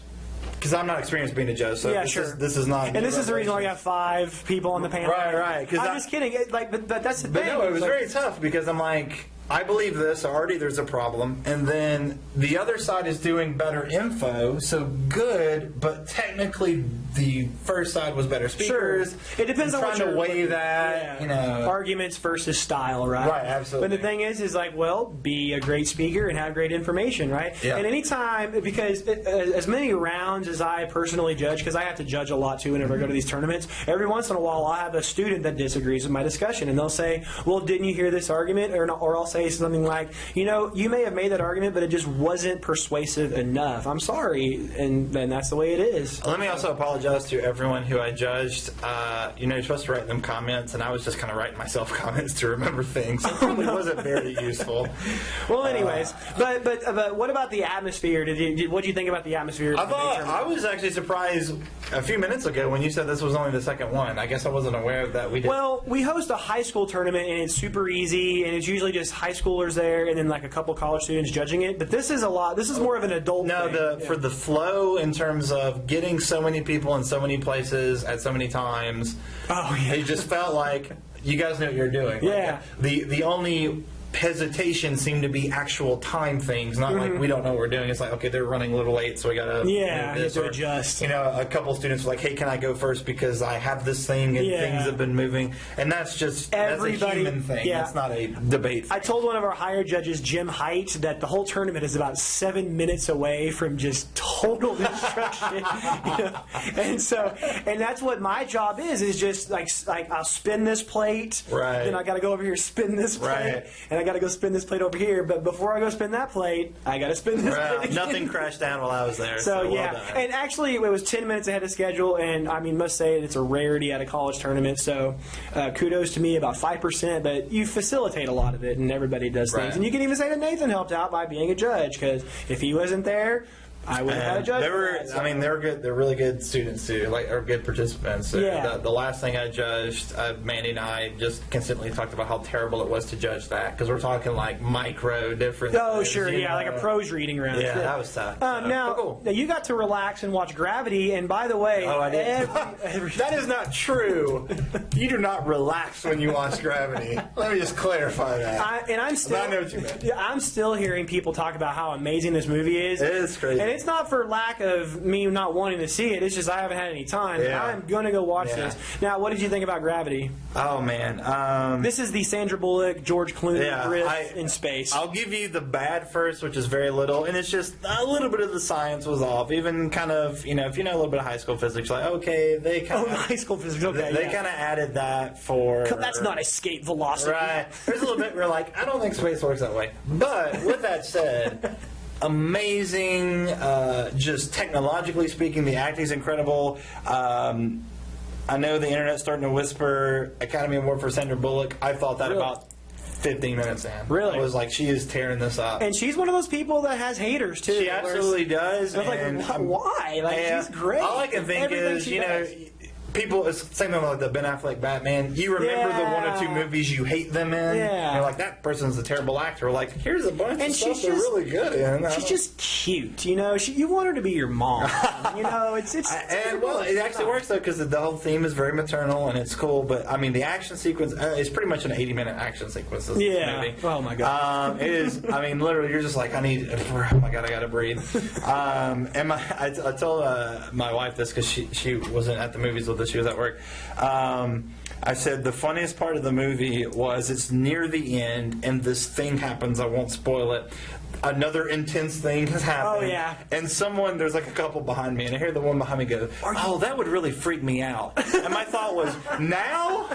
because I'm not experienced being a judge, so this is not. And this is the reason why you have 5 people on the panel. Right. I'm just kidding. But that's the thing. But no, it was very tough because I'm like, I believe this, already there's a problem, and then the other side is doing better info, so good, but technically the first side was better speakers. Sure. It depends on what you're trying to weigh that, arguments versus style, right? Right, absolutely. But the thing is like, well, be a great speaker and have great information, right? Yeah. And anytime, because as many rounds as I personally judge, because I have to judge a lot too whenever I go to these tournaments, every once in a while I'll have a student that disagrees with my discussion, and they'll say, well, didn't you hear this argument? Or I'll say something like, you may have made that argument, but it just wasn't persuasive enough. I'm sorry, and that's the way it is. Let me also apologize to everyone who I judged. You're supposed to write them comments, and I was just kind of writing myself comments to remember things. It probably wasn't very useful. Well, anyways, but what about the atmosphere? What did you think about the atmosphere? I was actually surprised a few minutes ago when you said this was only the second one. I guess I wasn't aware that we did. Well, we host a high school tournament, and it's super easy, and it's usually just high schoolers there, and then like a couple college students judging it. But this is more of an adult thing. For the flow in terms of getting so many people in so many places at so many times. Oh yeah. It just felt like you guys know what you're doing. Yeah. Like, the only hesitation seemed to be actual time things, not like we don't know what we're doing. It's like, okay, they're running a little late, so we gotta you have to adjust. A couple students were like, hey, can I go first because I have this thing and things have been moving, and that's just that's a human thing. That's not a debate thing. I told one of our higher judges, Jim Height, that the whole tournament is about 7 minutes away from just total destruction. And that's what my job is just like I'll spin this plate, then I got to go over here spin this plate, and I got to go spin this plate over here. But before I go spin that plate, I got to spin this plate again. Nothing crashed down while I was there. So well done. And actually it was 10 minutes ahead of schedule, and I mean, must say it's a rarity at a college tournament. So kudos to me, about 5%, but you facilitate a lot of it, and everybody does things. And you can even say that Nathan helped out by being a judge, because if he wasn't there, I would have had a judge. They're good. They're really good students too, or good participants. So the last thing I judged, Mandy and I just consistently talked about how terrible it was to judge that, because we're talking like micro differences. Oh, sure, like a pros reading round. Yeah, that was tough. Now you got to relax and watch Gravity, and by the way, I did. That is not true. You do not relax when you watch Gravity. Let me just clarify that. I know what you meant. I'm still hearing people talk about how amazing this movie is. It is crazy. And it's not for lack of me not wanting to see it. It's just I haven't had any time. Yeah. I'm going to go watch this. Now, what did you think about Gravity? Oh, man. This is the Sandra Bullock, George Clooney riff in space. I'll give you the bad first, which is very little. And it's just a little bit of the science was off. Even kind of, if you know a little bit of high school physics, like, okay, they kind of... high school physics, okay. They kind of added that for... That's not escape velocity. Right. There's a little bit where, like, I don't think space works that way. But with that said... Amazing, just technologically speaking, the acting's incredible. I know the internet's starting to whisper Academy Award for Sandra Bullock. I thought that about 15 minutes in. Really? I was like, she is tearing this up. And she's one of those people that has haters, too. She absolutely does. I was like, why? Like, she's great. All I can think is, people, it's the same thing like the Ben Affleck Batman. You remember the one or two movies you hate them in. Yeah. And you're like, that person's a terrible actor. Like, here's a bunch of stuff they're really good in. She's just cute, you know. You want her to be your mom. You know, it's it actually works though because the whole theme is very maternal and it's cool. But I mean, the action sequence is pretty much an 80-minute action sequence. This movie. Oh my god. It is. I mean, literally, you're just like, oh my god, I gotta breathe. And I told my wife this because she wasn't at the movies with us. She was at work. I said the funniest part of the movie was it's near the end and this thing happens. I won't spoil it. Another intense thing has happened. Oh, yeah. And there's like a couple behind me, and I hear the one behind me go, oh, that would really freak me out. And my thought was, now?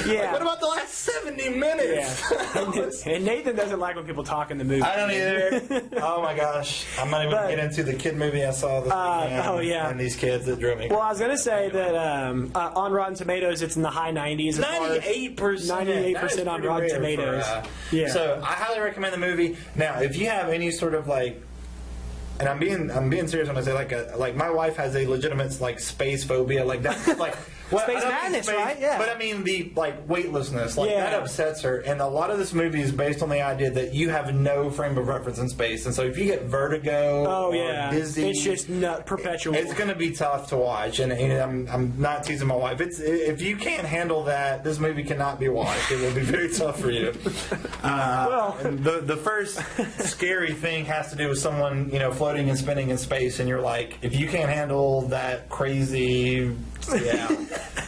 Yeah. Like, what about the last 70 minutes? Yeah. And Nathan doesn't like when people talk in the movie. I don't either. Oh my gosh. I'm not even going to get into the kid movie I saw this weekend. Oh, yeah. And these kids that drove me. Well, I was going to say that on Rotten Tomatoes, it's in the high 90s. 98%. 98% on Rotten Tomatoes. So I highly recommend the movie. Now, if you have any sort of like, and I'm being serious when I say like my wife has a legitimate like space phobia, like that's like space madness, right? Yeah. But I mean the like weightlessness, like that upsets her. And a lot of this movie is based on the idea that you have no frame of reference in space, and so if you get vertigo, or dizzy, it's just perpetual. It's going to be tough to watch. And I'm not teasing my wife. If you can't handle that, this movie cannot be watched. It will be very tough for you. And the first scary thing has to do with someone floating and spinning in space, and you're like, if you can't handle that crazy. Even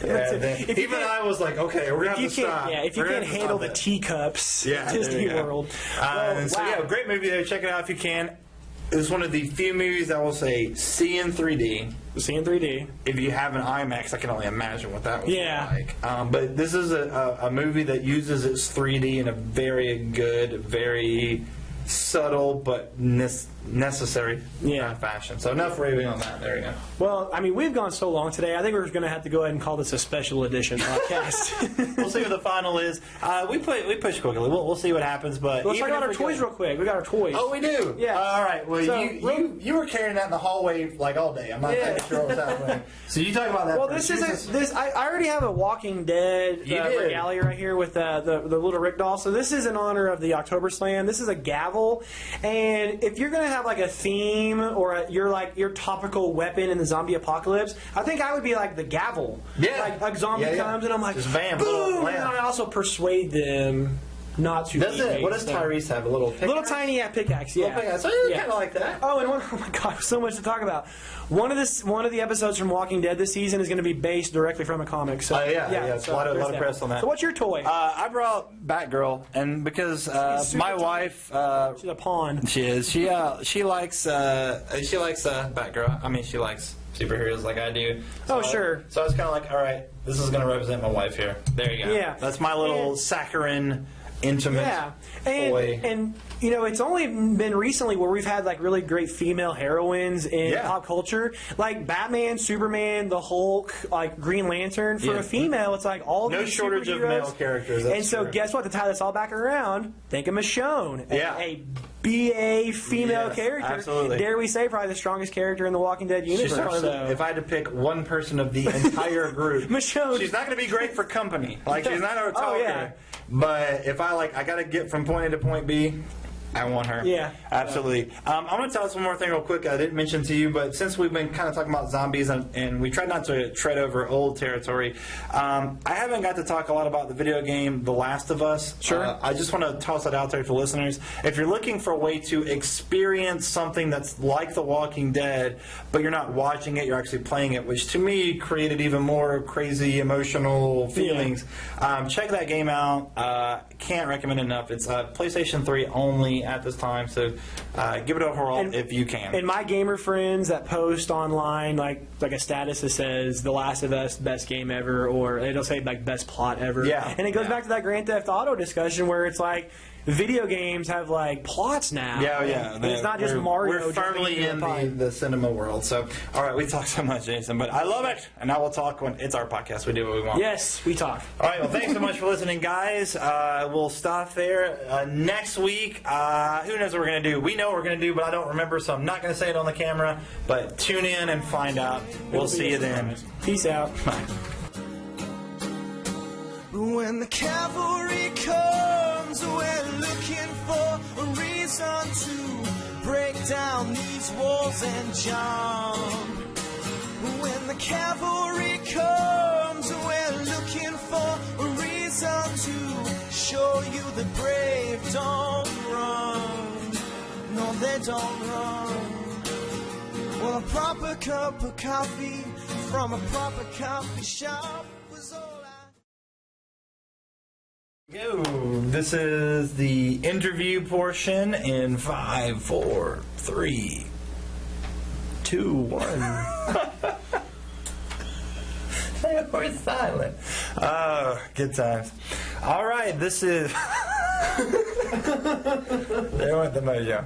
I was like, okay, we're going to have to stop. Yeah, if you can't handle the teacups, Disney World. Great movie there. Check it out if you can. It's one of the few movies I will say see in 3D. See in 3D. If you have an IMAX, I can only imagine what that would be like. But this is a movie that uses its 3D in a very good, very subtle but necessary fashion. So enough raving on that. There you go. Well, I mean, we've gone so long today. I think we're going to have to go ahead and call this a special edition podcast. We'll see what the final is. We push quickly. We'll see what happens. But let's talk about our toys real quick. We got our toys. Oh, we do. Yeah. All right. Well, so, you were carrying that in the hallway like all day. I'm not sure what was happening. So you talk about that. Well, first. I already have a Walking Dead regalia right here with the little Rick doll. So this is in honor of the October Slam. This is a gavel, and if you're going to have like a theme or your topical weapon in the zombie apocalypse, I think I would be like the gavel. Yeah. Like a zombie comes and I'm like, just bam, boom, and I also persuade them not to. What does Tyrese have? A little pickaxe? Little tiny pickaxe, yeah. Little pickaxe. So it's kind of like that. Oh, and oh my God, so much to talk about. One of the episodes from Walking Dead this season is going to be based directly from a comic. So It's a lot of press on that. So what's your toy? I brought Batgirl, and because my wife, she's a pawn. She is. She likes Batgirl. I mean, she likes superheroes like I do. So sure. So I was kind of like, all right, this is going to represent my wife here. There you go. Yeah. That's my little saccharine. Intimate boy. And it's only been recently where we've had like really great female heroines in pop culture, like Batman, Superman, the Hulk, like Green Lantern. For a female, it's like all no these shortage of male characters. And so guess what? To tie this all back around, think of Michonne, a BA female character. Absolutely. Dare we say probably the strongest character in the Walking Dead universe. If I had to pick one person of the entire group, Michonne. She's not going to be great for company. Like she's not a talker. But if I got to get from point A to point B, I want her. Yeah. Absolutely. I'm going to tell us one more thing real quick I didn't mention to you, but since we've been kind of talking about zombies and we tried not to tread over old territory, I haven't got to talk a lot about the video game The Last of Us. Sure. I just want to toss it out there for listeners. If you're looking for a way to experience something that's like The Walking Dead, but you're not watching it, you're actually playing it, which to me created even more crazy emotional feelings, check that game out. Can't recommend it enough. It's PlayStation 3 only at this time, so give it a whirl if you can. And my gamer friends that post online like a status that says The Last of Us best game ever, or it'll say like best plot ever. Yeah. And it goes back to that Grand Theft Auto discussion where it's like video games have like plots now. Yeah. And it's not just Mario. We're firmly in the cinema world. So, all right, we talked so much, Jason, but I love it. And now we'll talk when it's our podcast. We do what we want. Yes, we talk. All right, well, thanks so much for listening, guys. We'll stop there. Next week, who knows what we're going to do? We know what we're going to do, but I don't remember, so I'm not going to say it on the camera. But tune in and find out. We'll see you then. Peace out. Bye. When the cavalry comes, we're looking for a reason to break down these walls and jump. When the cavalry comes, we're looking for a reason to show you the brave don't run. No, they don't run. Well, a proper cup of coffee from a proper coffee shop was all Go. This is the interview portion in 5, 4, 3, 2, 1. We're silent. Oh, good times. All right, this is. There went the mojo.